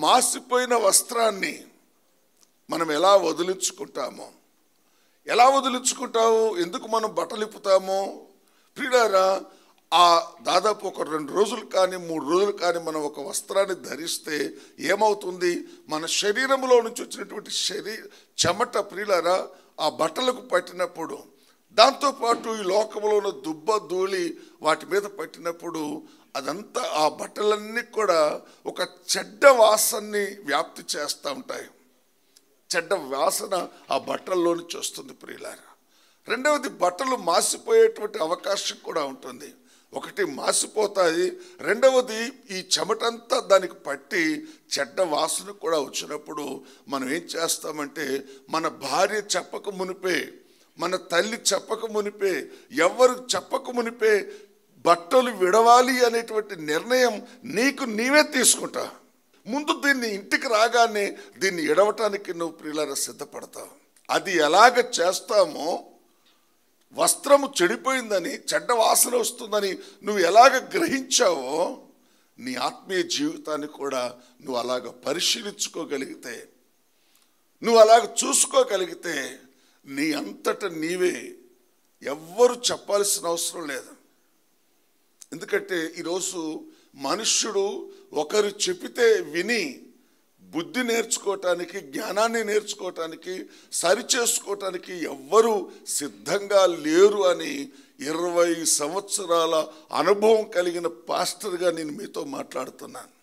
మాసిపోయిన వస్త్రాన్ని మనం ఎలా వదిలించుకుంటామో, ఎలా వదిలించుకుంటావు, ఎందుకు మనం బట్టలు ఇప్పుతామో ప్రియులారా, ఆ దాదాపు ఒక 2 రోజులు కానీ 3 రోజులు కానీ మనం ఒక వస్త్రాన్ని ధరిస్తే ఏమవుతుంది, మన శరీరంలో నుంచి వచ్చినటువంటి చెమట ప్రియులారా ఆ బట్టలకు పట్టినప్పుడు, దాంతోపాటు ఈ లోకంలో ఉన్న దుబ్బ ధూళి వాటి మీద పట్టినప్పుడు అదంతా ఆ బట్టలన్నీ కూడా ఒక చెడ్డ వాసనని వ్యాప్తి చేస్తూ ఉంటాయి. చెడ్డ వాసన ఆ బట్టల్లో నుంచి వస్తుంది ప్రియులారా. రెండవది, బట్టలు మాసిపోయేటువంటి అవకాశం కూడా ఉంటుంది. ఒకటి మాసిపోతాయి, రెండవది ఈ చెమటంతా దానికి పట్టి చెడ్డ వాసన కూడా వచ్చినప్పుడు మనం ఏం చేస్తామంటే, మన భార్య చెప్పక మునిపే, మన తల్లి చెప్పక మునిపే, ఎవరు చెప్పక మునిపే బట్టలు విడవాలి అనేటువంటి నిర్ణయం నీకు నీవే తీసుకుంటా. ముందు దీన్ని ఇంటికి రాగానే దీన్ని ఎడవటానికి నువ్వు ప్రియులారా సిద్ధపడతావు. అది ఎలాగ చేస్తామో, వస్త్రము చెడిపోయిందని, చెడ్డ వాసన వస్తుందని నువ్వు ఎలాగ గ్రహించావో, నీ ఆత్మీయ జీవితాన్ని కూడా నువ్వు అలాగ పరిశీలించుకోగలిగితే, నువ్వు అలాగ చూసుకోగలిగితే, నీ అంతట నీవే, ఎవ్వరు చెప్పాల్సిన అవసరం లేదు. ఎందుకంటే ఈరోజు మనుష్యుడు ఒకరు చెప్పితే విని బుద్ధి నేర్చుకోవటానికి, జ్ఞానాన్ని నేర్చుకోవటానికి, సరి చేసుకోవటానికి ఎవ్వరూ సిద్ధంగా లేరు అని 20 సంవత్సరాల అనుభవం కలిగిన పాస్టర్గా నేను మీతో మాట్లాడుతున్నాను.